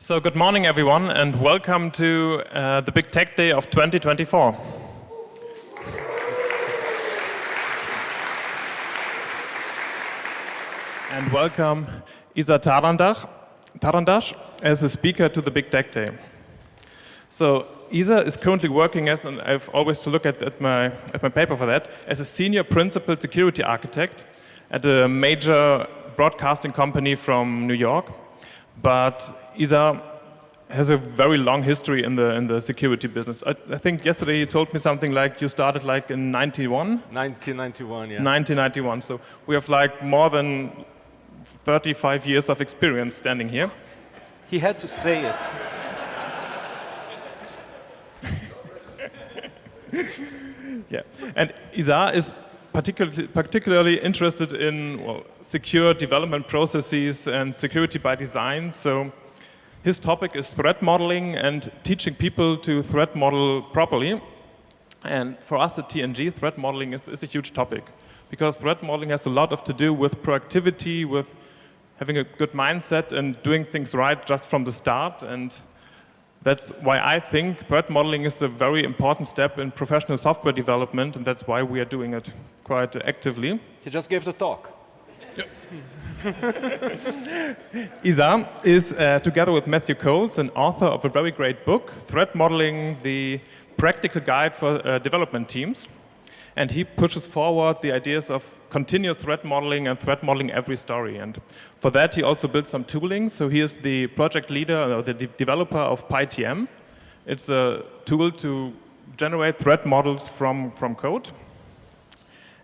So good morning, everyone, and welcome to the big tech day of 2024. And welcome Izar Tarandach as a speaker to the big tech day. So Izar is currently working as, and I've always to look at my paper for that, as a senior principal security architect at a major broadcasting company from New York. But Izar has a very long history in the security business. I think yesterday you told me something like you started like in 91? 1991, yeah. 1991. So we have like more than 35 years of experience standing here. He had to say it. Yeah, and Izar is particularly interested in secure development processes and security by design. So his topic is threat modeling and teaching people to threat model properly. And for us at TNG, threat modeling is a huge topic because threat modeling has a lot to do with proactivity, with having a good mindset and doing things right just from the start. And that's why I think threat modeling is a very important step in professional software development, and that's why we are doing it quite actively. He just gave the talk. Izar is, together with Matthew Coles, an author of a very great book, Threat Modeling, the Practical Guide for Development Teams. And he pushes forward the ideas of continuous threat modeling and threat modeling every story. And for that, he also built some tooling. So he is the project leader, or the developer of PyTM. It's a tool to generate threat models from code.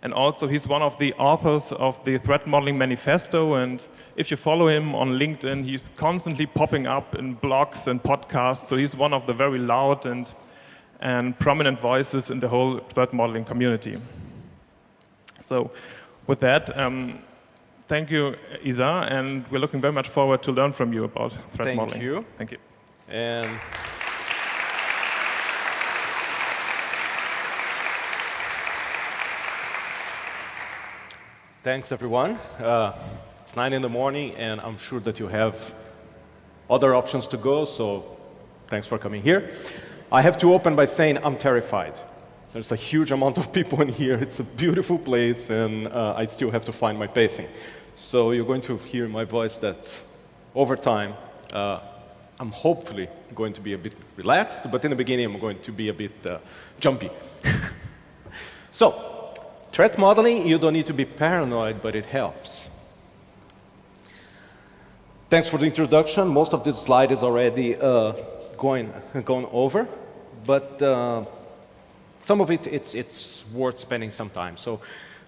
And also, he's one of the authors of the Threat Modeling Manifesto. And if you follow him on LinkedIn, he's constantly popping up in blogs and podcasts. So he's one of the very loud and prominent voices in the whole threat modeling community. So with that, thank you, Izar, and we're looking very much forward to learn from you about threat modeling. Thank you. Thank you. And thanks, everyone. It's 9 in the morning, and I'm sure that you have other options to go, so thanks for coming here. I have to open by saying I'm terrified. There's a huge amount of people in here. It's a beautiful place, and I still have to find my pacing. So you're going to hear my voice that over time, I'm hopefully going to be a bit relaxed, but in the beginning, I'm going to be a bit jumpy. So, threat modeling, you don't need to be paranoid, but it helps. Thanks for the introduction. Most of this slide is already gone over, but some of it's worth spending some time. So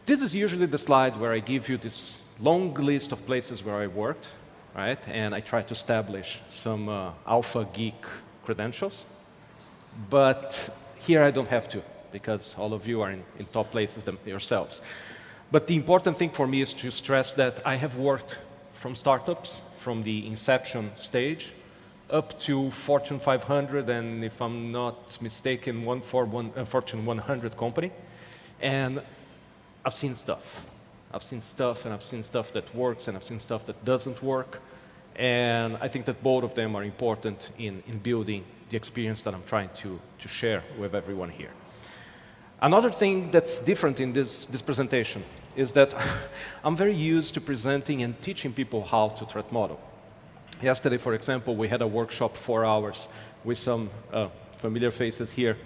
this is usually the slide where I give you this long list of places where I worked, right? And I try to establish some alpha geek credentials. But here I don't have to, because all of you are in top places yourselves. But the important thing for me is to stress that I have worked from startups, from the inception stage, up to Fortune 500, and if I'm not mistaken, Fortune 100 company. And I've seen stuff. I've seen stuff, and I've seen stuff that works, and I've seen stuff that doesn't work. And I think that both of them are important in building the experience that I'm trying to share with everyone here. Another thing that's different in this presentation is that I'm very used to presenting and teaching people how to threat model. Yesterday, for example, we had a workshop 4 hours with some familiar faces here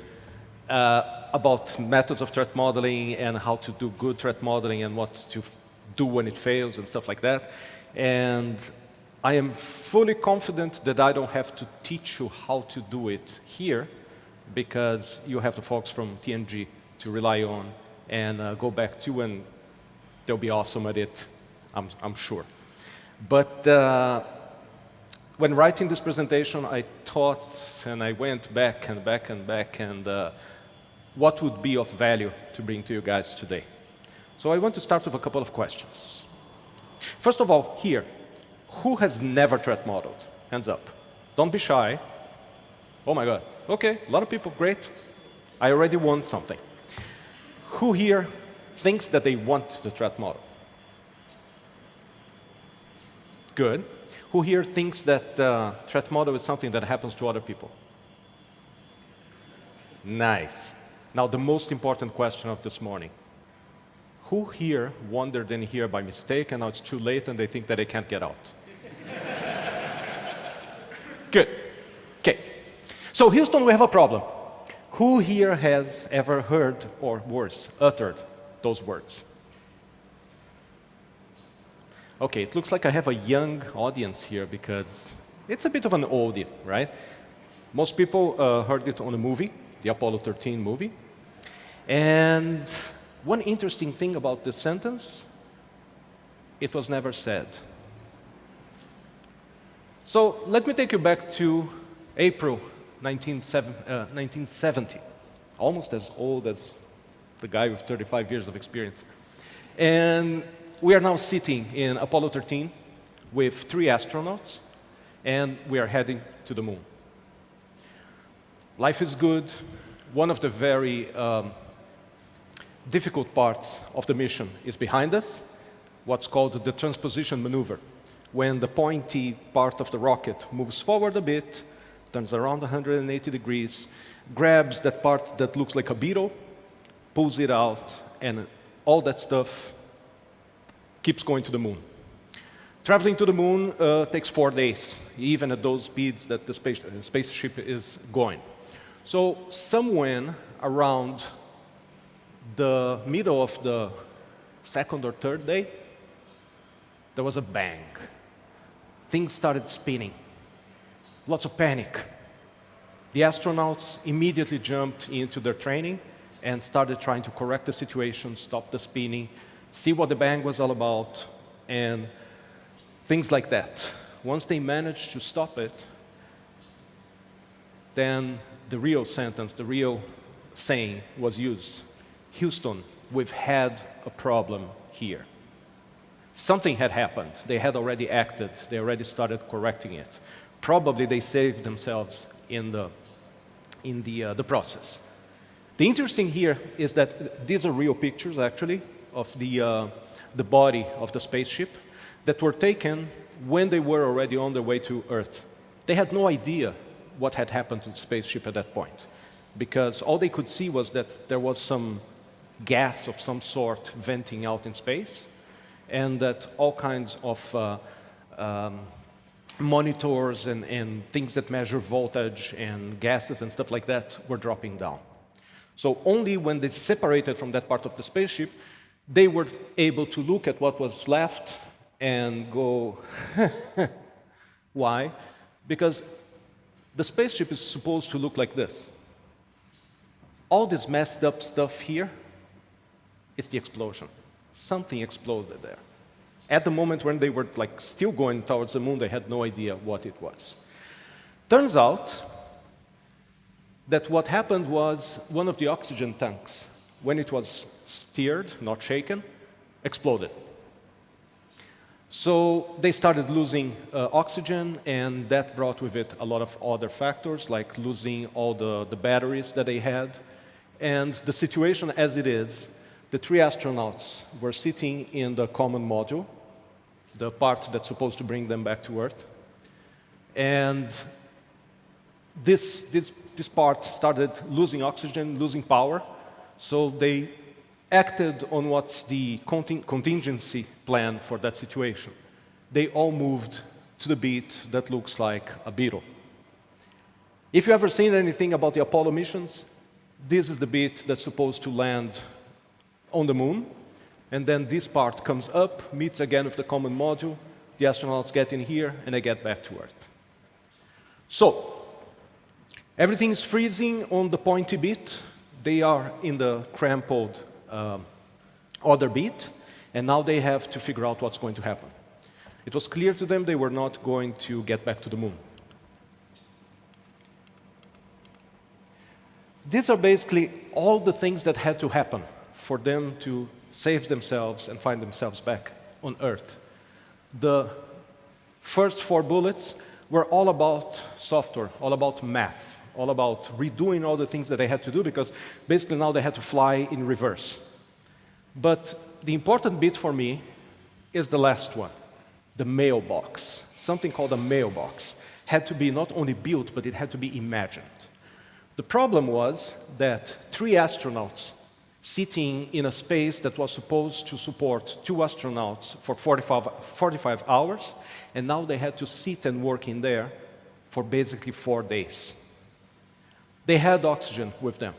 about methods of threat modeling and how to do good threat modeling and what to do when it fails and stuff like that. And I am fully confident that I don't have to teach you how to do it here, because you have the folks from TNG to rely on and go back to, and they'll be awesome at it, I'm sure. But when writing this presentation, I thought, and I went back and back and back, and what would be of value to bring to you guys today. So I want to start with a couple of questions. First of all, here, who has never threat modeled? Hands up. Don't be shy. Oh my God. Okay, a lot of people, great. I already won something. Who here thinks that they want to threat model? Good. Who here thinks that threat model is something that happens to other people? Nice. Now, the most important question of this morning. Who here wandered in here by mistake and now it's too late and they think that they can't get out? Good. Okay. So Houston, we have a problem. Who here has ever heard, or worse, uttered those words? Okay, it looks like I have a young audience here because it's a bit of an oldie, right? Most people heard it on a movie, the Apollo 13 movie. And one interesting thing about this sentence, it was never said. So let me take you back to April 1970, almost as old as the guy with 35 years of experience. And we are now sitting in Apollo 13 with 3 astronauts, and we are heading to the moon. Life is good. One of the very difficult parts of the mission is behind us, what's called the transposition maneuver. When the pointy part of the rocket moves forward a bit, turns around 180 degrees, grabs that part that looks like a beetle, pulls it out, and all that stuff keeps going to the moon. Traveling to the moon takes 4 days, even at those speeds that the spaceship is going. So somewhere around the middle of the 2nd or 3rd day, there was a bang. Things started spinning. Lots of panic. The astronauts immediately jumped into their training and started trying to correct the situation, stop the spinning, see what the bang was all about, and things like that. Once they managed to stop it, then the real sentence, the real saying was used. Houston, we've had a problem here. Something had happened. They had already acted. They already started correcting it. Probably they saved themselves in the process. The interesting here is that these are real pictures, actually, of the body of the spaceship that were taken when they were already on their way to Earth. They had no idea what had happened to the spaceship at that point, because all they could see was that there was some gas of some sort venting out in space, and that all kinds of monitors and things that measure voltage and gases and stuff like that were dropping down. So only when they separated from that part of the spaceship, they were able to look at what was left and go, why? Because the spaceship is supposed to look like this. All this messed up stuff here, it's the explosion. Something exploded there. At the moment when they were still going towards the moon, they had no idea what it was. Turns out that what happened was one of the oxygen tanks, when it was steered, not shaken, exploded. So they started losing oxygen, and that brought with it a lot of other factors, like losing all the batteries that they had. And the situation as it is, the 3 astronauts were sitting in the common module, the part that's supposed to bring them back to Earth. And this part started losing oxygen, losing power, so they acted on what's the contingency plan for that situation. They all moved to the beat that looks like a beetle. If you've ever seen anything about the Apollo missions, this is the beat that's supposed to land on the moon, and then this part comes up, meets again with the common module, the astronauts get in here, and they get back to Earth. So, everything is freezing on the pointy beat. They are in the crumpled other beat, and now they have to figure out what's going to happen. It was clear to them they were not going to get back to the moon. These are basically all the things that had to happen for them to save themselves and find themselves back on Earth. The first 4 bullets were all about software, all about math, all about redoing all the things that they had to do, because basically now they had to fly in reverse. But the important bit for me is the last one, the mailbox. something called a mailbox, had to be not only built, but it had to be imagined. The problem was that 3 astronauts sitting in a space that was supposed to support 2 astronauts for 45 hours, and now they had to sit and work in there for basically 4 days. They had oxygen with them.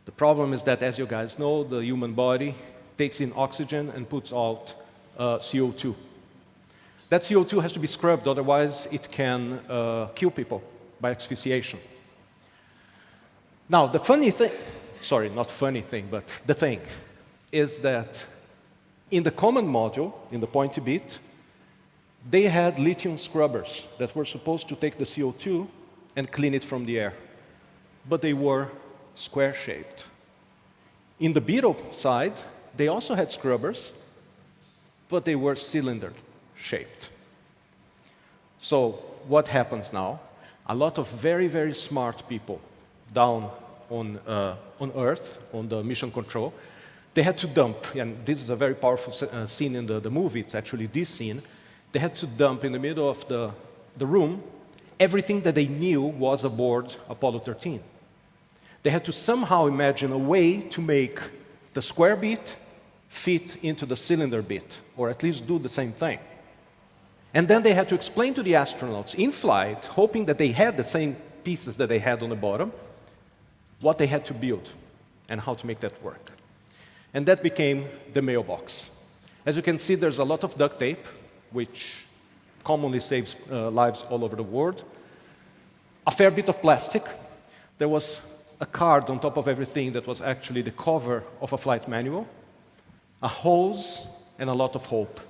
The problem is that, as you guys know, the human body takes in oxygen and puts out CO2. That CO2 has to be scrubbed, otherwise it can kill people by asphyxiation. Now, the funny thing, sorry, not funny thing, but the thing, is that in the common module, in the pointy bit, they had lithium scrubbers that were supposed to take the CO2 and clean it from the air. But they were square-shaped. In the beetle side, they also had scrubbers, but they were cylinder-shaped. So what happens now? A lot of very, very smart people down on Earth, on the mission control, they had to dump, and this is a very powerful scene in the movie, it's actually this scene, they had to dump in the middle of the room everything that they knew was aboard Apollo 13. They had to somehow imagine a way to make the square bit fit into the cylinder bit, or at least do the same thing. And then they had to explain to the astronauts in flight, hoping that they had the same pieces that they had on the bottom, what they had to build and how to make that work. And that became the mailbox. As you can see, there's a lot of duct tape, which commonly saves lives all over the world. A fair bit of plastic. There was a card on top of everything that was actually the cover of a flight manual, a hose, and a lot of hope.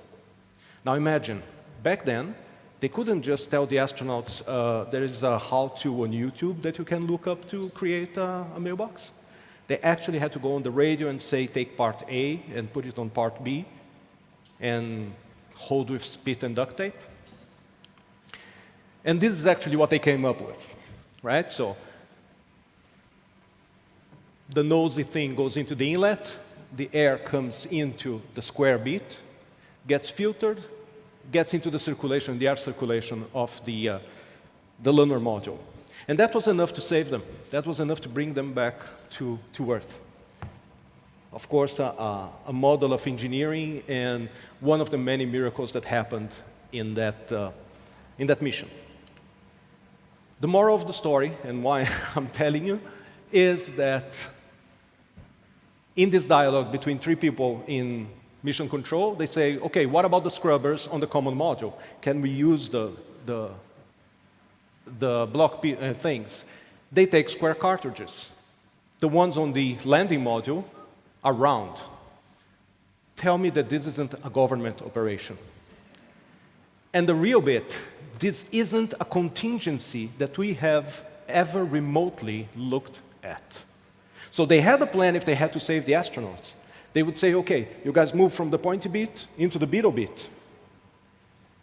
Now imagine, back then, they couldn't just tell the astronauts, there is a how-to on YouTube that you can look up to create a mailbox. They actually had to go on the radio and say, take part A and put it on part B, and hold with spit and duct tape. And this is actually what they came up with, right? So the nosy thing goes into the inlet, the air comes into the square bit, gets filtered, gets into the circulation, the air circulation of the lunar module. And that was enough to save them. That was enough to bring them back to Earth. Of course, a model of engineering and one of the many miracles that happened in that mission. The moral of the story, and why I'm telling you, is that in this dialogue between 3 people in mission control, they say, okay, what about the scrubbers on the common module? Can we use the block things? They take square cartridges. The ones on the landing module are round. Tell me that this isn't a government operation. And the real bit, this isn't a contingency that we have ever remotely looked at. So they had a plan if they had to save the astronauts. They would say, okay, you guys move from the pointy bit into the beetle bit.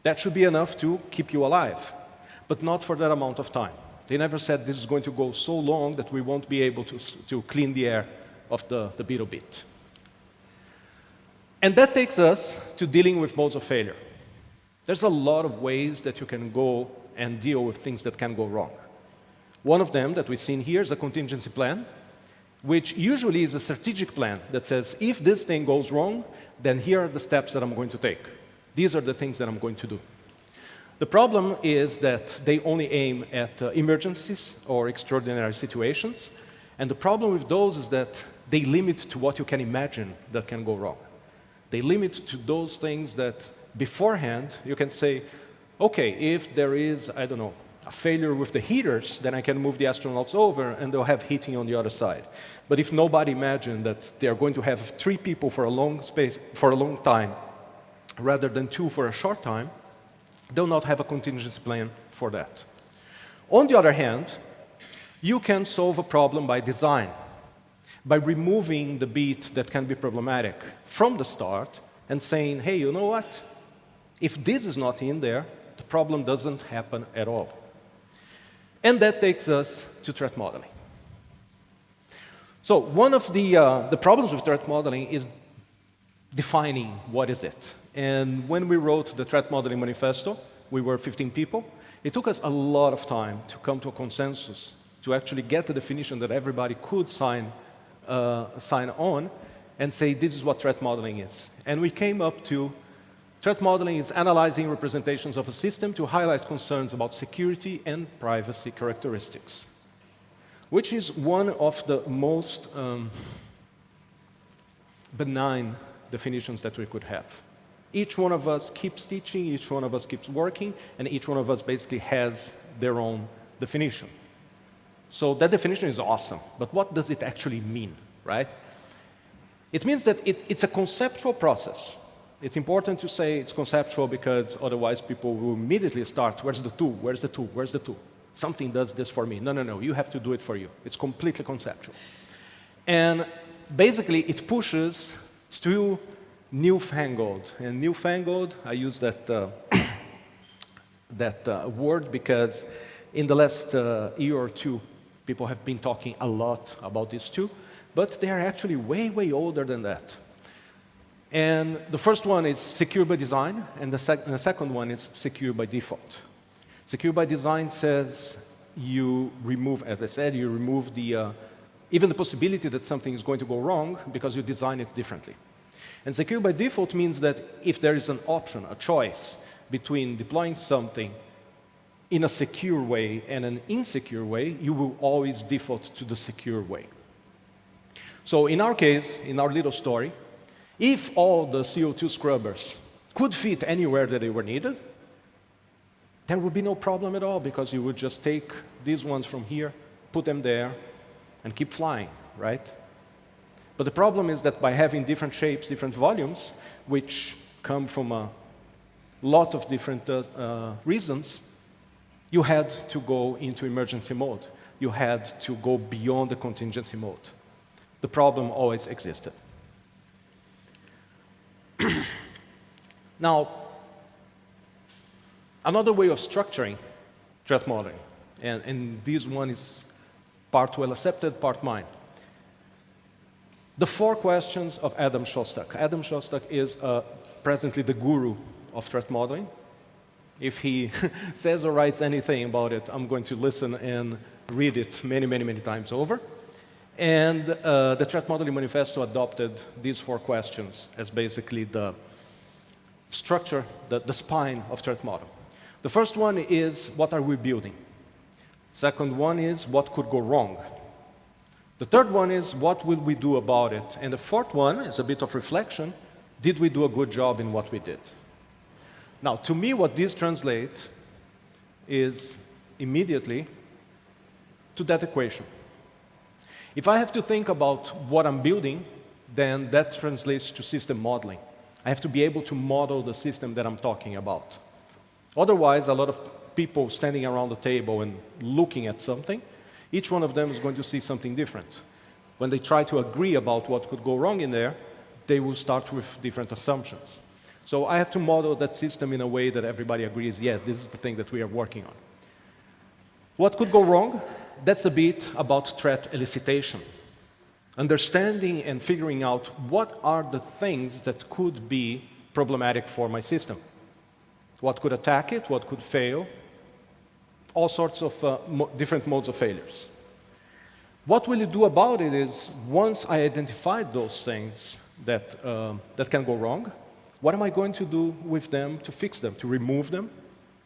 That should be enough to keep you alive, but not for that amount of time. They never said this is going to go so long that we won't be able to clean the air of the beetle bit. And that takes us to dealing with modes of failure. There's a lot of ways that you can go and deal with things that can go wrong. One of them that we've seen here is a contingency plan, which usually is a strategic plan that says, if this thing goes wrong, then here are the steps that I'm going to take. These are the things that I'm going to do. The problem is that they only aim at emergencies or extraordinary situations, and the problem with those is that they limit to what you can imagine that can go wrong. They limit to those things that beforehand you can say, okay, if there is, I don't know, a failure with the heaters, then I can move the astronauts over and they'll have heating on the other side. But if nobody imagined that they're going to have 3 people for a long time, rather than 2 for a short time, they'll not have a contingency plan for that. On the other hand, you can solve a problem by design, by removing the bit that can be problematic from the start and saying, hey, you know what? If this is not in there, the problem doesn't happen at all. And that takes us to threat modeling. So one of the problems with threat modeling is defining what is it. And when we wrote the Threat Modeling Manifesto, we were 15 people. It took us a lot of time to come to a consensus, to actually get a definition that everybody could sign on and say this is what threat modeling is. And we came up to threat modeling is analyzing representations of a system to highlight concerns about security and privacy characteristics, which is one of the most benign definitions that we could have. Each one of us keeps teaching, each one of us keeps working, and each one of us basically has their own definition. So that definition is awesome, but what does it actually mean, right? It means that it's a conceptual process. It's important to say it's conceptual because otherwise people will immediately start, where's the tool, where's the tool, where's the tool? Something does this for me. No, no, no, you have to do it for you. It's completely conceptual. And basically it pushes to newfangled. And newfangled, I use that, word because in the last year or two, people have been talking a lot about these two, but they are actually way, way older than that. And the first one is secure by design, and the second one is secure by default. Secure by design says you remove, as I said, you remove the, even the possibility that something is going to go wrong because you design it differently. And secure by default means that if there is an option, a choice, between deploying something in a secure way and an insecure way, you will always default to the secure way. So in our case, in our little story, if all the CO2 scrubbers could fit anywhere that they were needed, there would be no problem at all because you would just take these ones from here, put them there, and keep flying, right? But the problem is that by having different shapes, different volumes, which come from a lot of different reasons, you had to go into emergency mode. You had to go beyond the contingency mode. The problem always existed. Now, another way of structuring threat modeling, and this one is part well accepted, part mine. The 4 questions of Adam Shostak. Adam Shostak is presently the guru of threat modeling. If he says or writes anything about it, I'm going to listen and read it many, many, many times over. And the Threat Modeling Manifesto adopted these 4 questions as basically the structure, the spine of threat model. The first one is, what are we building? Second one is, what could go wrong? The third one is, what will we do about it? And the fourth one is a bit of reflection. Did we do a good job in what we did? Now, to me, what this translates is immediately to that equation. If I have to think about what I'm building, then that translates to system modeling. I have to be able to model the system that I'm talking about. Otherwise, a lot of people standing around the table and looking at something, each one of them is going to see something different. When they try to agree about what could go wrong in there, they will start with different assumptions. So I have to model that system in a way that everybody agrees, yeah, this is the thing that we are working on. What could go wrong? That's a bit about threat elicitation. Understanding and figuring out what are the things that could be problematic for my system. What could attack it, what could fail, all sorts of different modes of failures. What will you do about it is, once I identified those things that can go wrong, what am I going to do with them to fix them, to remove them,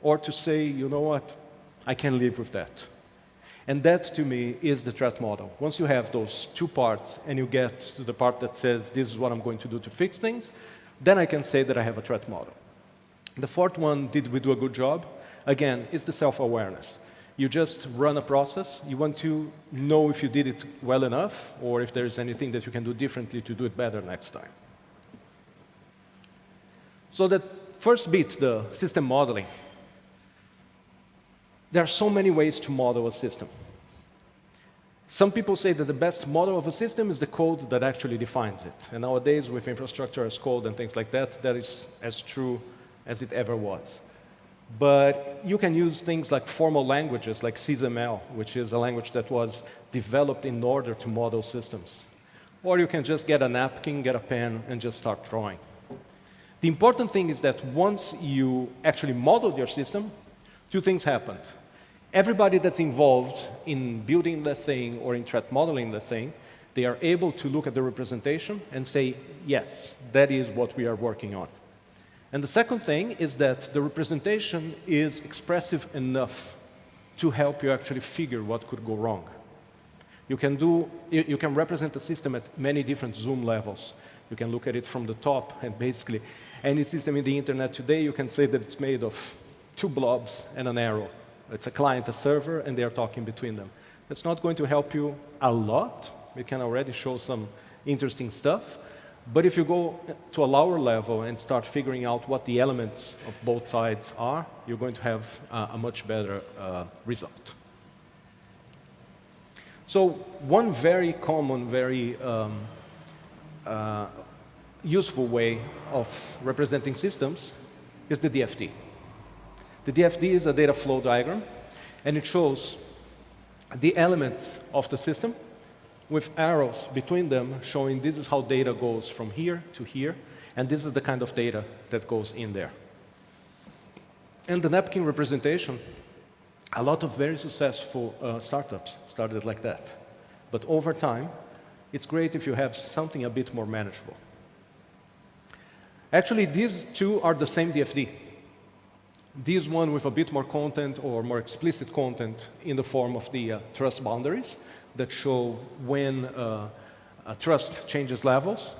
or to say, you know what, I can live with that. And that, to me, is the threat model. Once you have those 2 parts and you get to the part that says, this is what I'm going to do to fix things, then I can say that I have a threat model. The fourth one, did we do a good job? Again, it's the self-awareness. You just run a process. You want to know if you did it well enough or if there is anything that you can do differently to do it better next time. So that first bit, the system modeling. There are so many ways to model a system. Some people say that the best model of a system is the code that actually defines it. And nowadays, with infrastructure as code and things like that, that is as true as it ever was. But you can use things like formal languages, like SysML, which is a language that was developed in order to model systems. Or you can just get a napkin, get a pen, and just start drawing. The important thing is that once you actually modeled your system, two things happened. Everybody that's involved in building the thing or in threat modeling the thing, they are able to look at the representation and say, yes, that is what we are working on. And the second thing is that the representation is expressive enough to help you actually figure what could go wrong. You can represent the system at many different zoom levels. You can look at it from the top, and basically any system in the internet today, you can say that it's made of two blobs and an arrow. It's a client, a server, and they are talking between them. That's not going to help you a lot. It can already show some interesting stuff. But if you go to a lower level and start figuring out what the elements of both sides are, you're going to have a much better result. So one very common, very useful way of representing systems is the DFD. The DFD is a data flow diagram, and it shows the elements of the system with arrows between them showing this is how data goes from here to here, and this is the kind of data that goes in there. And the napkin representation, a lot of very successful startups started like that. But over time, it's great if you have something a bit more manageable. Actually, these two are the same DFD. This one with a bit more content or more explicit content in the form of the trust boundaries that show when a trust changes levels,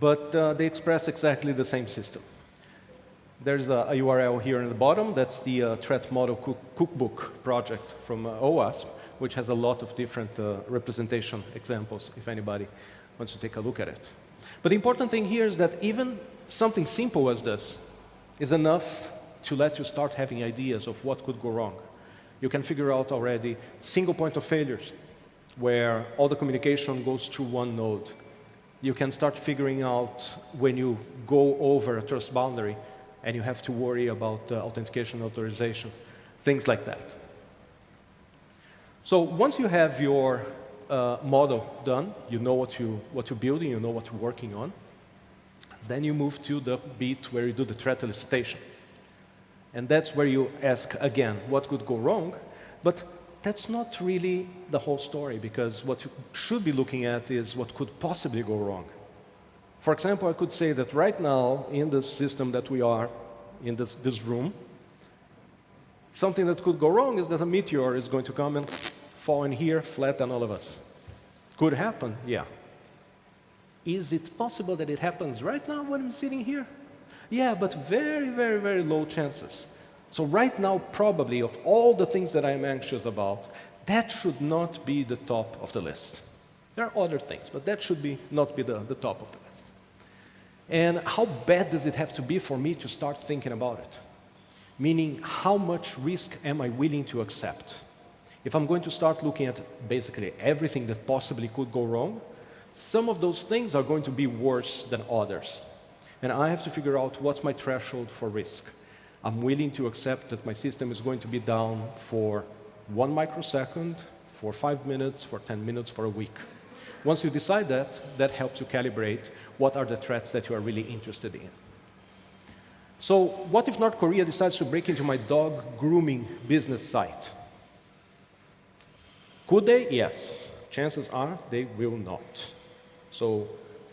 but they express exactly the same system. There's a URL here in the bottom. That's the Threat Model Cookbook project from OWASP, which has a lot of different representation examples, if anybody wants to take a look at it. But the important thing here is that even something simple as this is enough to let you start having ideas of what could go wrong. You can figure out already single point of failures, where all the communication goes through one node. You can start figuring out when you go over a trust boundary and you have to worry about authentication authorization, things like that. So once you have your model done, you know what you're building, you know what you're working on, then you move to the bit where you do the threat elicitation. And that's where you ask again, what could go wrong? But that's not really the whole story, because what you should be looking at is what could possibly go wrong. For example, I could say that right now, in the system that we are, in this room, something that could go wrong is that a meteor is going to come and fall in here, flatten all of us. Could happen, yeah. Is it possible that it happens right now when I'm sitting here? Yeah, but very, very, very low chances. So right now, probably, of all the things that I'm anxious about, that should not be the top of the list. There are other things, but that should not be the top of the list. And how bad does it have to be for me to start thinking about it? Meaning, how much risk am I willing to accept? If I'm going to start looking at basically everything that possibly could go wrong, some of those things are going to be worse than others. And I have to figure out what's my threshold for risk. I'm willing to accept that my system is going to be down for 1 microsecond, for 5 minutes, for 10 minutes, for a week. Once you decide that, that helps you calibrate what are the threats that you are really interested in. So what if North Korea decides to break into my dog grooming business site? Could they? Yes. Chances are they will not. So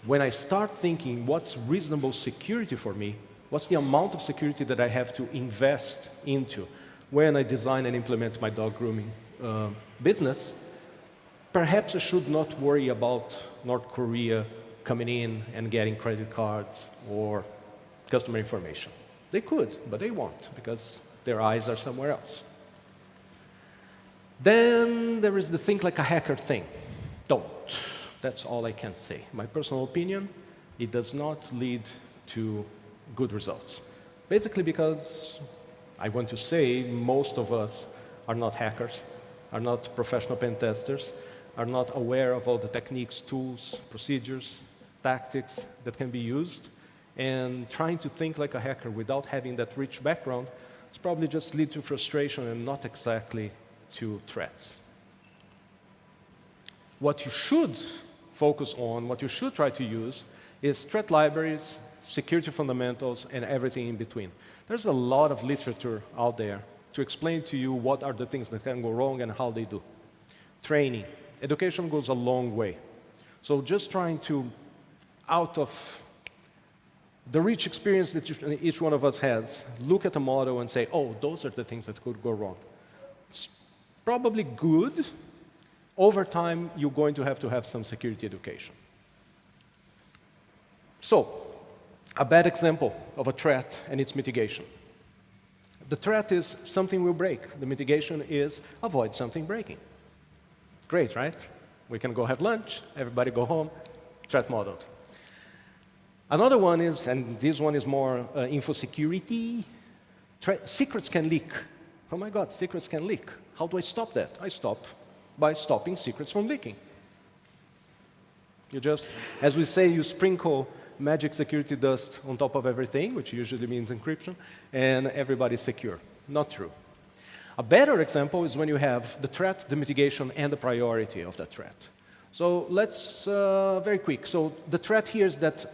when I start thinking what's reasonable security for me, what's the amount of security that I have to invest into when I design and implement my dog grooming business, perhaps I should not worry about North Korea coming in and getting credit cards or customer information. They could, but they won't, because their eyes are somewhere else. Then there is the think like a hacker thing. Don't. That's all I can say. My personal opinion, it does not lead to good results. Basically because I want to say most of us are not hackers, are not professional pen testers, are not aware of all the techniques, tools, procedures, tactics that can be used. And trying to think like a hacker without having that rich background is probably just lead to frustration and not exactly to threats. What you should focus on, what you should try to use, is threat libraries, security fundamentals, and everything in between. There's a lot of literature out there to explain to you what are the things that can go wrong and how they do. Training. Education goes a long way. So just trying to, out of the rich experience that each one of us has, look at a model and say, oh, those are the things that could go wrong. It's probably good. Over time, you're going to have some security education. So, a bad example of a threat and its mitigation. The threat is something will break. The mitigation is avoid something breaking. Great, right? We can go have lunch, everybody go home, threat modeled. Another one is, and this one is more info security, secrets can leak. Oh my God, secrets can leak. How do I stop that? I stop by stopping secrets from leaking. You just, as we say, you sprinkle magic security dust on top of everything, which usually means encryption, and everybody's secure. Not true. A better example is when you have the threat, the mitigation, and the priority of that threat. So let's, very quick. So the threat here is that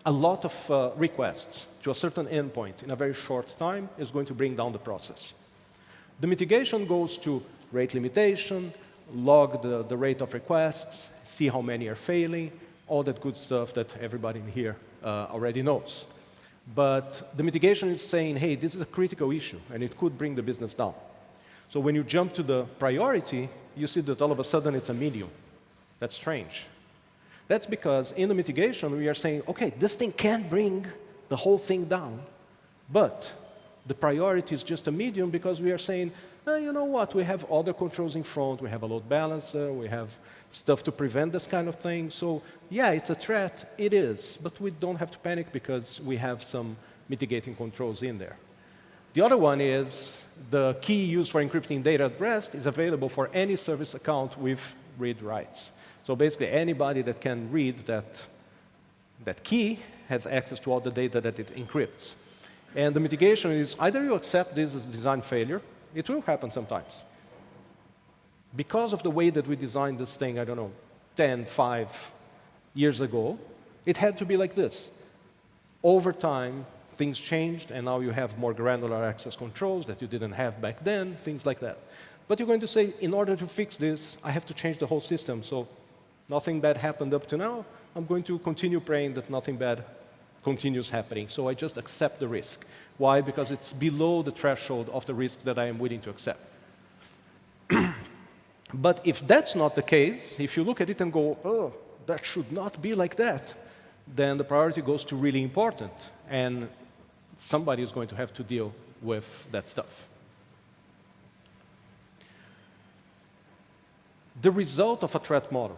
a lot of requests to a certain endpoint in a very short time is going to bring down the process. The mitigation goes to rate limitation, log the rate of requests, see how many are failing, all that good stuff that everybody in here already knows. But the mitigation is saying, hey, this is a critical issue, and it could bring the business down. So when you jump to the priority, you see that all of a sudden it's a medium. That's strange. That's because in the mitigation, we are saying, okay, this thing can bring the whole thing down, but the priority is just a medium because we are saying, you know what, we have other controls in front, we have a load balancer, we have stuff to prevent this kind of thing. So yeah, it's a threat, it is, but we don't have to panic because we have some mitigating controls in there. The other one is the key used for encrypting data at rest is available for any service account with read writes. So basically, anybody that can read that key has access to all the data that it encrypts. And the mitigation is either you accept this as design failure, it will happen sometimes. Because of the way that we designed this thing, I don't know, 10, 5 years ago, it had to be like this. Over time, things changed, and now you have more granular access controls that you didn't have back then, things like that. But you're going to say, in order to fix this, I have to change the whole system. So nothing bad happened up to now. I'm going to continue praying that nothing bad continues happening. So I just accept the risk. Why? Because it's below the threshold of the risk that I am willing to accept. But if that's not the case, if you look at it and go, oh, that should not be like that, then the priority goes to really important. And somebody is going to have to deal with that stuff. The result of a threat model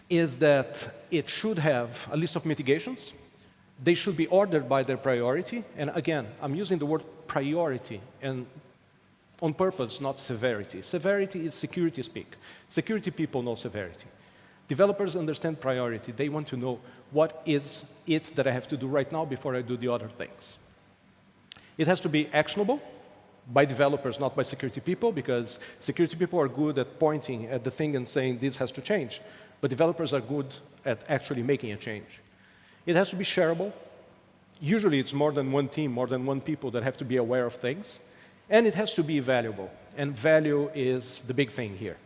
is that it should have a list of mitigations. They should be ordered by their priority. And again, I'm using the word priority and on purpose, not severity. Severity is security speak. Security people know severity. Developers understand priority. They want to know what is it that I have to do right now before I do the other things. It has to be actionable by developers, not by security people, because security people are good at pointing at the thing and saying this has to change. But developers are good at actually making a change. It has to be shareable. Usually it's more than one team, more than one people that have to be aware of things. And it has to be valuable. And value is the big thing here.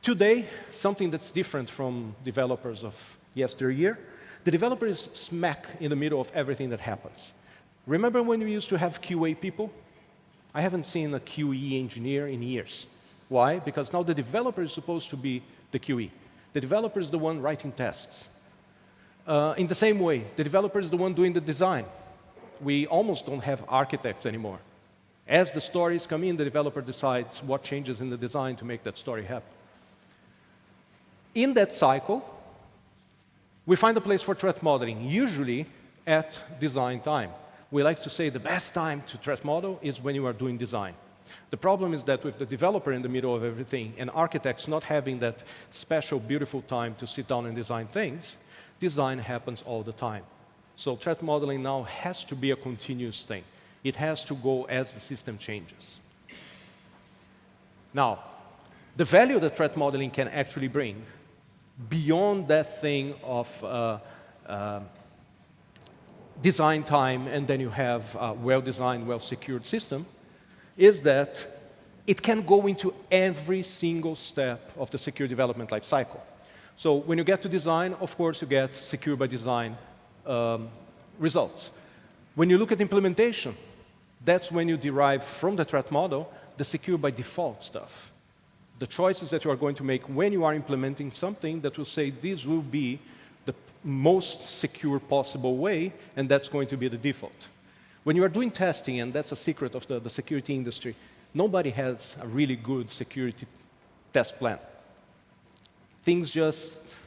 Today, something that's different from developers of yesteryear, the developer is smack in the middle of everything that happens. Remember when we used to have QA people? I haven't seen a QE engineer in years. Why? Because now the developer is supposed to be the QE. The developer is the one writing tests. In the same way, the developer is the one doing the design. We almost don't have architects anymore. As the stories come in, the developer decides what changes in the design to make that story happen. In that cycle, we find a place for threat modeling, usually at design time. We like to say the best time to threat model is when you are doing design. The problem is that with the developer in the middle of everything and architects not having that special, beautiful time to sit down and design things, design happens all the time. So threat modeling now has to be a continuous thing. It has to go as the system changes. Now, the value that threat modeling can actually bring beyond that thing of design time and then you have a well-designed, well-secured system, is that it can go into every single step of the secure development lifecycle. So when you get to design, of course, you get secure by design results. When you look at implementation, that's when you derive from the threat model the secure by default stuff. The choices that you are going to make when you are implementing something that will say this will be the most secure possible way, and that's going to be the default. When you are doing testing, and that's a secret of the security industry, nobody has a really good security test plan. Things just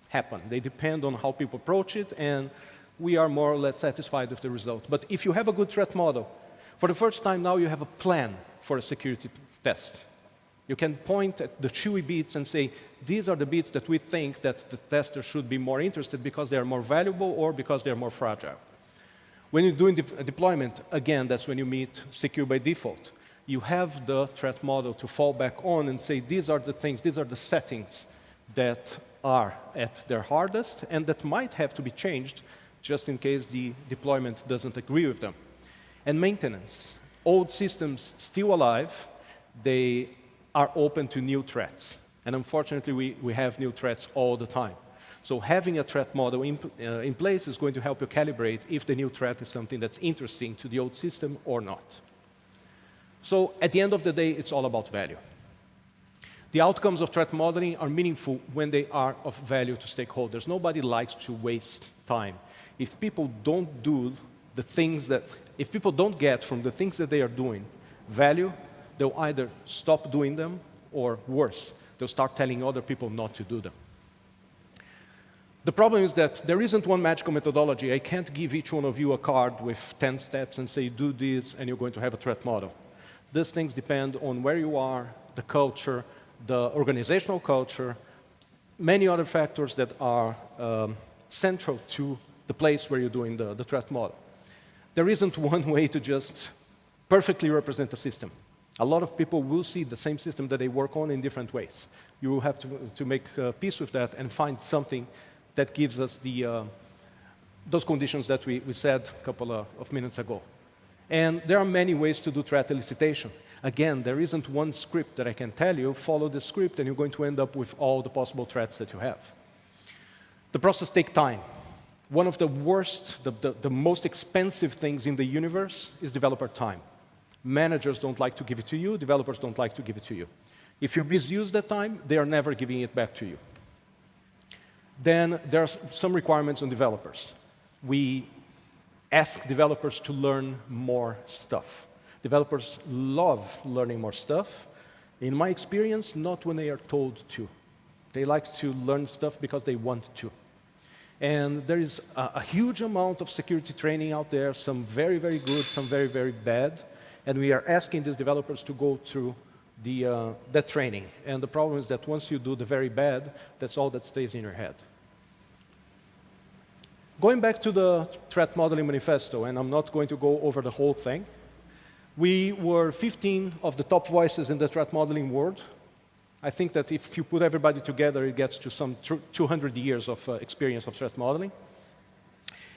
happen. They depend on how people approach it, and we are more or less satisfied with the result. But if you have a good threat model, for the first time now you have a plan for a security test. You can point at the chewy bits and say, these are the bits that we think that the tester should be more interested because they are more valuable or because they are more fragile. When you're doing deployment, again, that's when you meet secure by default. You have the threat model to fall back on and say, these are the things, these are the settings that are at their hardest and that might have to be changed just in case the deployment doesn't agree with them. And maintenance. Old systems still alive, they are open to new threats. And unfortunately, we have new threats all the time. So having a threat model in place is going to help you calibrate if the new threat is something that's interesting to the old system or not. So at the end of the day, it's all about value. The outcomes of threat modeling are meaningful when they are of value to stakeholders. Nobody likes to waste time. If people don't do the things that, if people don't get from the things that they are doing value, they'll either stop doing them or worse, they'll start telling other people not to do them. The problem is that there isn't one magical methodology. I can't give each one of you a card with 10 steps and say, do this, and you're going to have a threat model. These things depend on where you are, the culture, the organizational culture, many other factors that are central to the place where you're doing the threat model. There isn't one way to just perfectly represent a system. A lot of people will see the same system that they work on in different ways. You will have to make peace with that and find something that gives us those conditions that we said a couple of minutes ago. And there are many ways to do threat elicitation. Again, there isn't one script that I can tell you, follow the script and you're going to end up with all the possible threats that you have. The process takes time. One of the worst, the most expensive things in the universe is developer time. Managers don't like to give it to you, developers don't like to give it to you. If you misuse that time, they are never giving it back to you. Then there are some requirements on developers. We ask developers to learn more stuff. Developers love learning more stuff. In my experience, not when they are told to. They like to learn stuff because they want to. And there is a huge amount of security training out there, some very, very good, some very, very bad. And we are asking these developers to go through that training. And the problem is that once you do the very bad, that's all that stays in your head. Going back to the Threat Modeling Manifesto, and I'm not going to go over the whole thing, we were 15 of the top voices in the threat modeling world. I think that if you put everybody together, it gets to some 200 years of experience of threat modeling.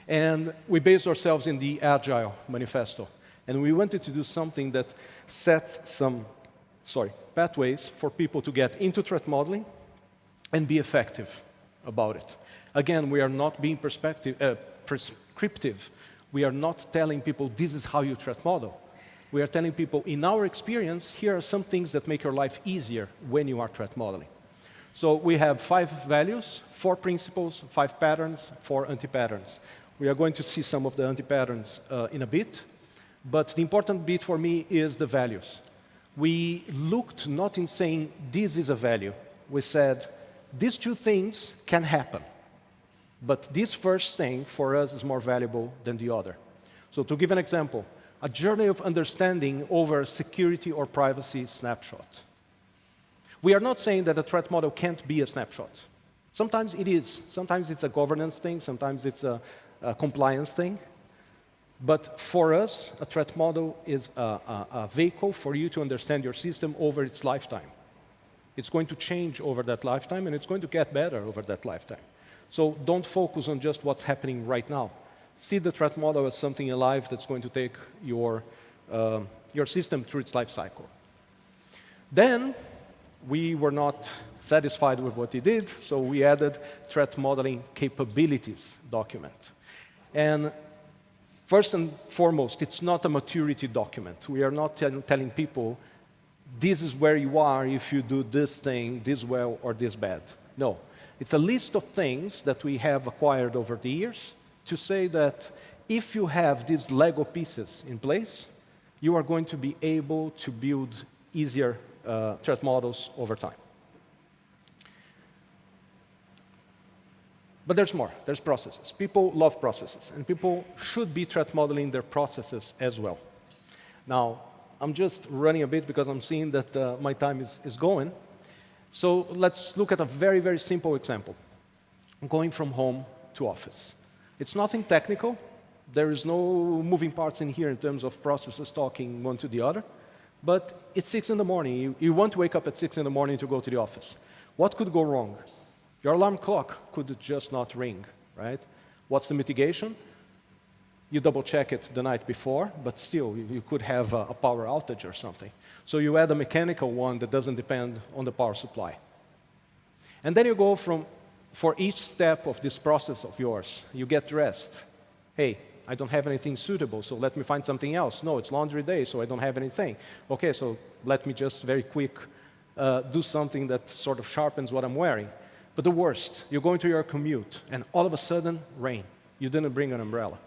And we based ourselves in the Agile Manifesto. And we wanted to do something that sets some pathways for people to get into threat modeling and be effective about it. Again, we are not being prescriptive. We are not telling people this is how you threat model. We are telling people, in our experience, here are some things that make your life easier when you are threat modeling. So we have 5 values, 4 principles, 5 patterns, 4 anti-patterns. We are going to see some of the anti-patterns in a bit. But the important bit for me is the values. We looked not in saying this is a value. We said these 2 things can happen. But this first thing for us is more valuable than the other. So to give an example, a journey of understanding over a security or privacy snapshot. We are not saying that a threat model can't be a snapshot. Sometimes it is. Sometimes it's a governance thing. Sometimes it's a compliance thing. But for us, a threat model is a vehicle for you to understand your system over its lifetime. It's going to change over that lifetime, and it's going to get better over that lifetime. So don't focus on just what's happening right now. See the threat model as something alive that's going to take your system through its life cycle. Then we were not satisfied with what he did, so we added threat modeling capabilities document. And first and foremost, it's not a maturity document. We are not telling people, this is where you are if you do this thing, this well or this bad. No, it's a list of things that we have acquired over the years to say that if you have these Lego pieces in place, you are going to be able to build easier threat models over time. But there's more. There's processes. People love processes, and people should be threat modeling their processes as well. Now, I'm just running a bit because I'm seeing that my time is going. So let's look at a very, very simple example. Going from home to office. It's nothing technical. There is no moving parts in here in terms of processes talking one to the other. But it's 6 in the morning. You want to wake up at 6 in the morning to go to the office. What could go wrong? Your alarm clock could just not ring, right? What's the mitigation? You double check it the night before, but still, you could have a power outage or something. So you add a mechanical one that doesn't depend on the power supply. And then you go for each step of this process of yours, you get dressed. Hey, I don't have anything suitable, so let me find something else. No, it's laundry day, so I don't have anything. Okay, so let me just very quick do something that sort of sharpens what I'm wearing. But the worst, you go into your commute, and all of a sudden, rain. You didn't bring an umbrella.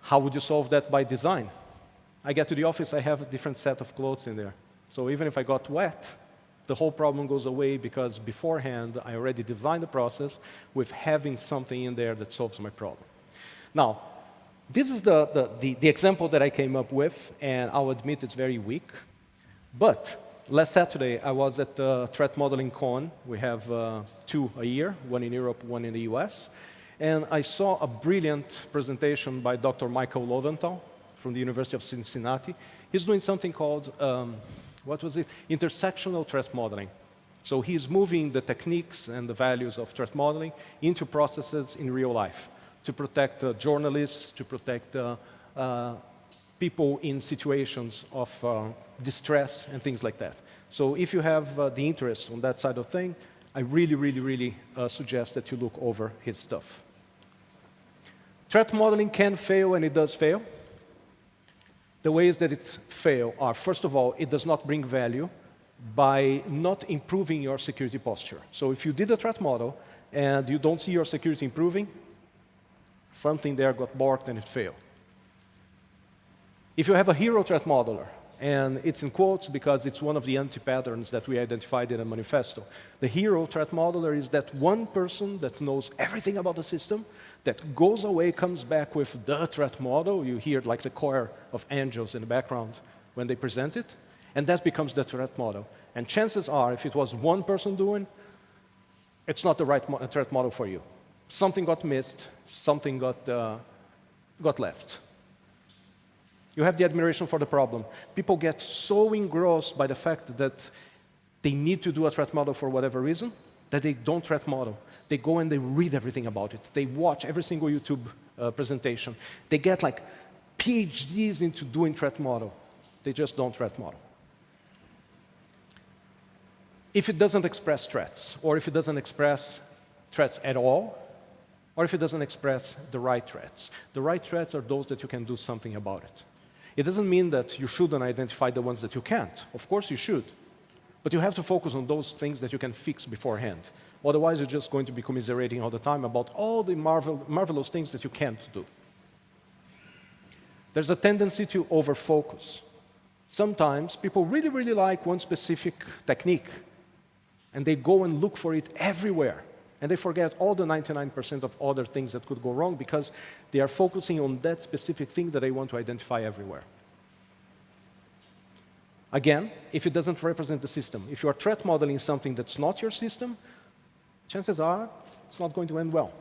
How would you solve that by design? I get to the office, I have a different set of clothes in there. So even if I got wet, the whole problem goes away because beforehand, I already designed the process with having something in there that solves my problem. Now, this is the example that I came up with, and I'll admit it's very weak. But last Saturday, I was at the Threat Modeling Con. We have 2 a year, one in Europe, one in the US. And I saw a brilliant presentation by Dr. Michael Lowenthal from the University of Cincinnati. He's doing something called, what was it? Intersectional threat modeling. So he's moving the techniques and the values of threat modeling into processes in real life to protect journalists, to protect people in situations of distress and things like that. So if you have the interest on that side of thing, I really, really, really suggest that you look over his stuff. Threat modeling can fail, and it does fail. The ways that it fails are, first of all, it does not bring value by not improving your security posture. So if you did a threat model and you don't see your security improving, something there got borked and it failed. If you have a hero threat modeler, and it's in quotes because it's one of the anti-patterns that we identified in a manifesto, the hero threat modeler is that one person that knows everything about the system, that goes away, comes back with the threat model. You hear like the choir of angels in the background when they present it, and that becomes the threat model. And chances are, if it was one person doing, it's not the right threat model for you. Something got missed, something got left. You have the admiration for the problem. People get so engrossed by the fact that they need to do a threat model for whatever reason that they don't threat model. They go and they read everything about it. They watch every single YouTube presentation. They get like PhDs into doing threat model. They just don't threat model. If it doesn't express threats, or if it doesn't express threats at all, or if it doesn't express the right threats are those that you can do something about it. It doesn't mean that you shouldn't identify the ones that you can't. Of course you should. But you have to focus on those things that you can fix beforehand. Otherwise, you're just going to be commiserating all the time about all the marvelous things that you can't do. There's a tendency to over-focus. Sometimes people really, really like one specific technique, and they go and look for it everywhere. And they forget all the 99% of other things that could go wrong because they are focusing on that specific thing that they want to identify everywhere. Again, if it doesn't represent the system, if you are threat modeling something that's not your system, chances are it's not going to end well.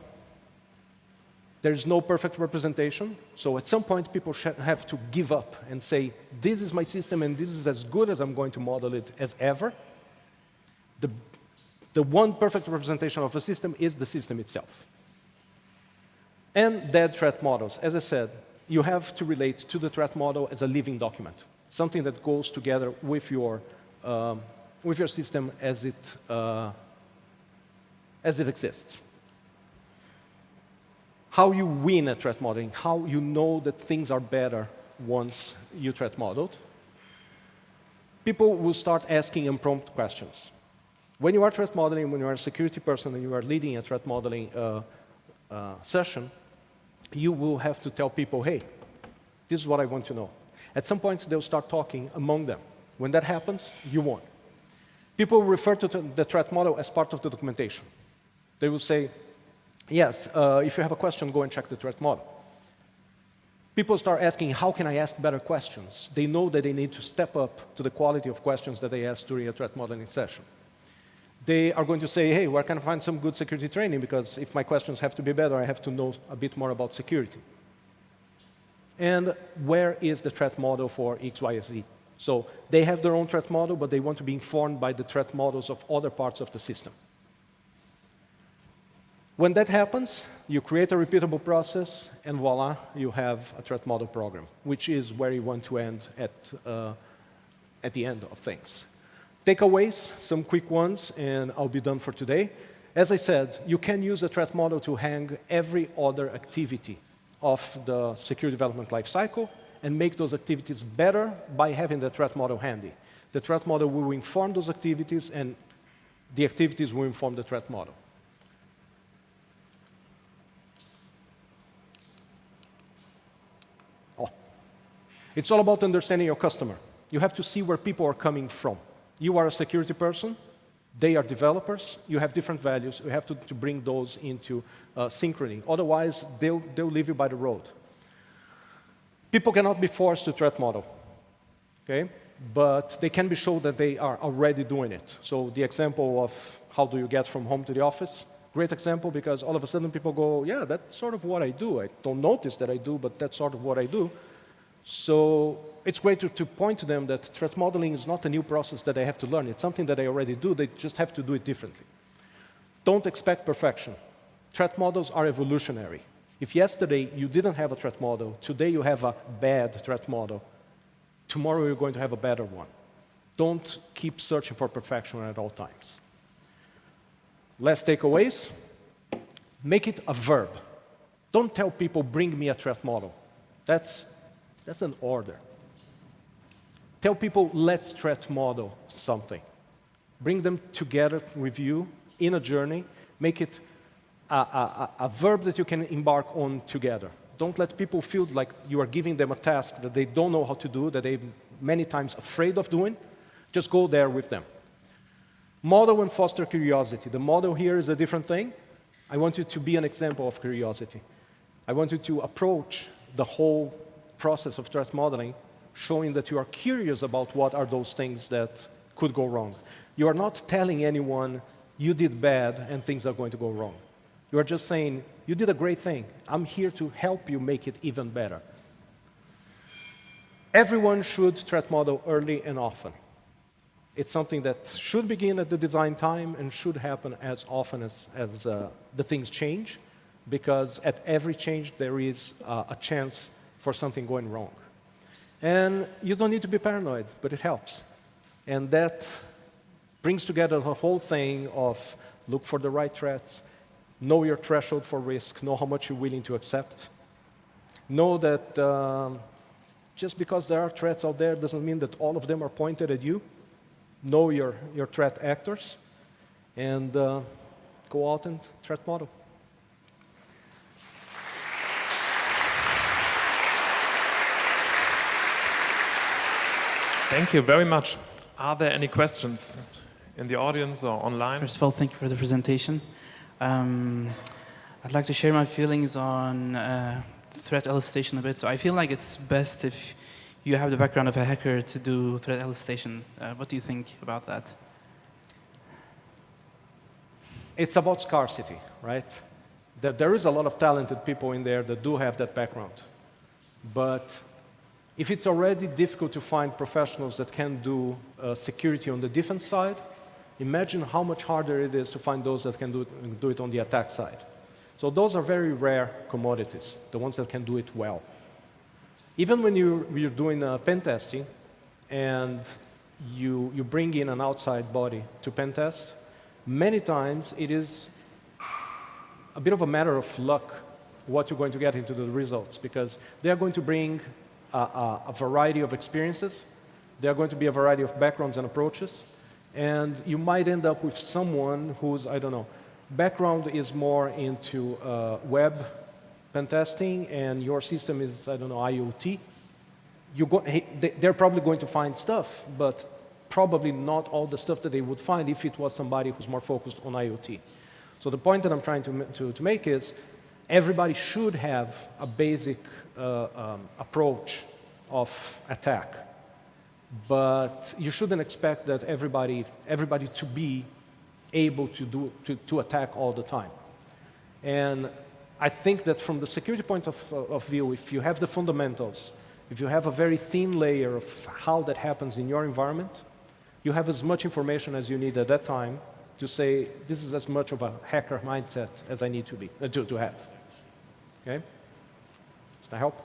There's no perfect representation, so at some point people have to give up and say, this is my system and this is as good as I'm going to model it as ever. The one perfect representation of a system is the system itself. And dead threat models. As I said, you have to relate to the threat model as a living document, something that goes together with your system as it exists. How you win at threat modeling, how you know that things are better once you threat modeled. People will start asking impromptu questions. When you are threat modeling, when you are a security person and you are leading a threat modeling session, you will have to tell people, hey, this is what I want to know. At some point, they'll start talking among them. When that happens, you won. People refer to the threat model as part of the documentation. They will say, yes, if you have a question, go and check the threat model. People start asking, how can I ask better questions? They know that they need to step up to the quality of questions that they ask during a threat modeling session. They are going to say, hey, where can I find some good security training? Because if my questions have to be better, I have to know a bit more about security. And where is the threat model for X, Y, Z? So they have their own threat model, but they want to be informed by the threat models of other parts of the system. When that happens, you create a repeatable process, and voila, you have a threat model program, which is where you want to end at the end of things. Takeaways, some quick ones, and I'll be done for today. As I said, you can use a threat model to hang every other activity of the secure development lifecycle and make those activities better by having the threat model handy. The threat model will inform those activities, and the activities will inform the threat model. It's all about understanding your customer. You have to see where people are coming from. You are a security person, they are developers, you have different values, you have to bring those into synchrony. Otherwise, they'll leave you by the road. People cannot be forced to threat model, okay? But they can be shown that they are already doing it. So the example of how do you get from home to the office, great example, because all of a sudden people go, yeah, that's sort of what I do. I don't notice that I do, but that's sort of what I do. So it's great to point to them that threat modeling is not a new process that they have to learn. It's something that they already do. They just have to do it differently. Don't expect perfection. Threat models are evolutionary. If yesterday you didn't have a threat model, today you have a bad threat model, tomorrow you're going to have a better one. Don't keep searching for perfection at all times. Last takeaways, make it a verb. Don't tell people, bring me a threat model. That's an order. Tell people, let's threat model something. Bring them together with you in a journey. Make it a verb that you can embark on together. Don't let people feel like you are giving them a task that they don't know how to do, that they're many times afraid of doing. Just go there with them. Model and foster curiosity. The model here is a different thing. I want you to be an example of curiosity. I want you to approach the whole process of threat modeling, showing that you are curious about what are those things that could go wrong. You are not telling anyone you did bad and things are going to go wrong. You are just saying, you did a great thing. I'm here to help you make it even better. Everyone should threat model early and often. It's something that should begin at the design time and should happen as often as the things change, because at every change there is a chance for something going wrong. And you don't need to be paranoid, but it helps. And that brings together the whole thing of look for the right threats, know your threshold for risk, know how much you're willing to accept. Know that just because there are threats out there doesn't mean that all of them are pointed at you. Know your threat actors, and go out and threat model. Thank you very much. Are there any questions in the audience or online? First of all, thank you for the presentation. I'd like to share my feelings on threat elicitation a bit. So I feel like it's best if you have the background of a hacker to do threat elicitation. What do you think about that? It's about scarcity, right? There is a lot of talented people in there that do have that background. But if it's already difficult to find professionals that can do security on the defense side, imagine how much harder it is to find those that can do it on the attack side. So those are very rare commodities, the ones that can do it well. Even when you're doing pen testing and you bring in an outside body to pen test, many times it is a bit of a matter of luck what you're going to get into the results, because they are going to bring a variety of experiences, there are going to be a variety of backgrounds and approaches, and you might end up with someone whose, I don't know, background is more into web pen testing, and your system is, I don't know, IoT. They're probably going to find stuff, but probably not all the stuff that they would find if it was somebody who's more focused on IoT. So the point that I'm trying to make is everybody should have a basic approach of attack, but you shouldn't expect that everybody to be able to attack all the time. And I think that from the security point of view, if you have the fundamentals, if you have a very thin layer of how that happens in your environment, you have as much information as you need at that time to say, this is as much of a hacker mindset as I need to have. Okay? Does that help?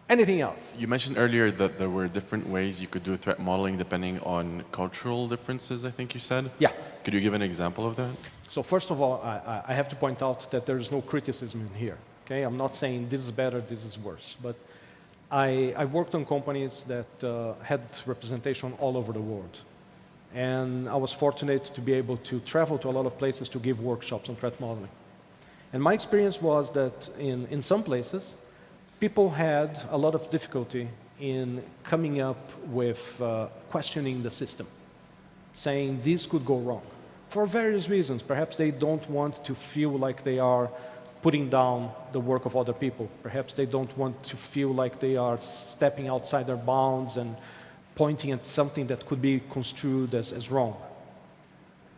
Anything else? You mentioned earlier that there were different ways you could do threat modeling depending on cultural differences, I think you said. Yeah. Could you give an example of that? So first of all, I have to point out that there is no criticism in here. Okay? I'm not saying this is better, this is worse. But I worked on companies that had representation all over the world. And I was fortunate to be able to travel to a lot of places to give workshops on threat modeling. And my experience was that in some places, people had a lot of difficulty in coming up with questioning the system, saying this could go wrong. For various reasons. Perhaps they don't want to feel like they are putting down the work of other people. Perhaps they don't want to feel like they are stepping outside their bounds and pointing at something that could be construed as wrong.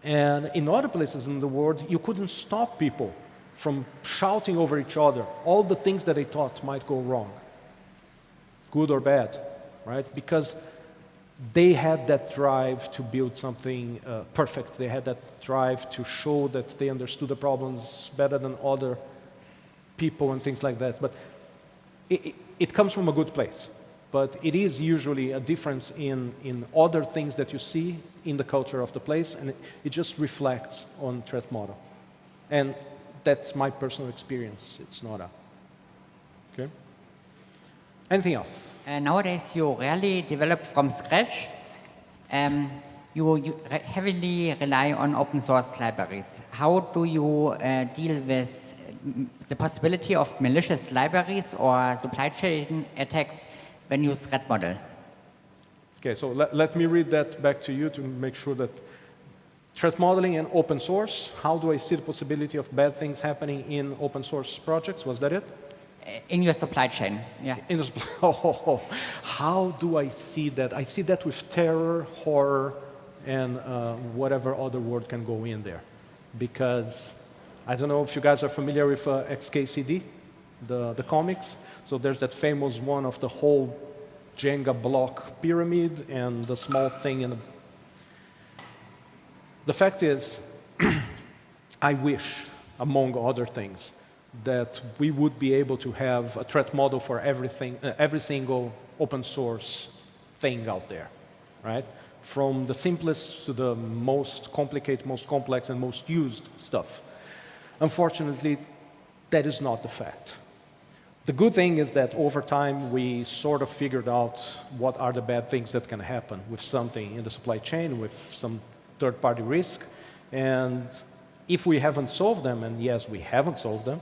And in other places in the world, you couldn't stop people from shouting over each other all the things that they thought might go wrong, good or bad, right? Because they had that drive to build something perfect. They had that drive to show that they understood the problems better than other people and things like that. But it comes from a good place. But it is usually a difference in other things that you see in the culture of the place, and it just reflects on threat model. And that's my personal experience. It's not a... Okay? Anything else? Nowadays, you rarely develop from scratch. You heavily rely on open source libraries. How do you deal with the possibility of malicious libraries or supply chain attacks when you threat model? Okay, so let me read that back to you to make sure that threat modeling and open source, how do I see the possibility of bad things happening in open source projects? Was that it? In your supply chain, yeah. In the how do I see that? I see that with terror, horror, and whatever other word can go in there. Because I don't know if you guys are familiar with XKCD, the comics. So there's that famous one of the whole Jenga block pyramid and the small thing in the... The fact is, I wish, among other things, that we would be able to have a threat model for everything, every single open source thing out there, right? From the simplest to the most complicated, most complex, and most used stuff. Unfortunately, that is not the fact. The good thing is that over time, we sort of figured out what are the bad things that can happen with something in the supply chain, with some third-party risk. And if we haven't solved them, and yes, we haven't solved them,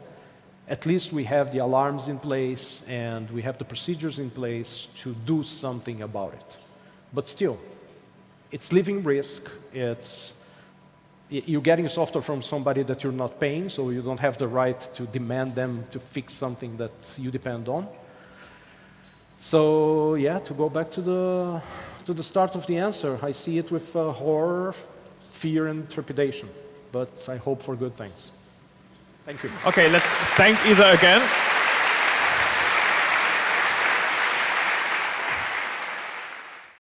at least we have the alarms in place and we have the procedures in place to do something about it. But still, it's living risk. You're getting software from somebody that you're not paying, so you don't have the right to demand them to fix something that you depend on. So yeah, to go back to the start of the answer, I see it with horror, fear, and trepidation, but I hope for good things. Thank you. Okay, let's thank Izar again.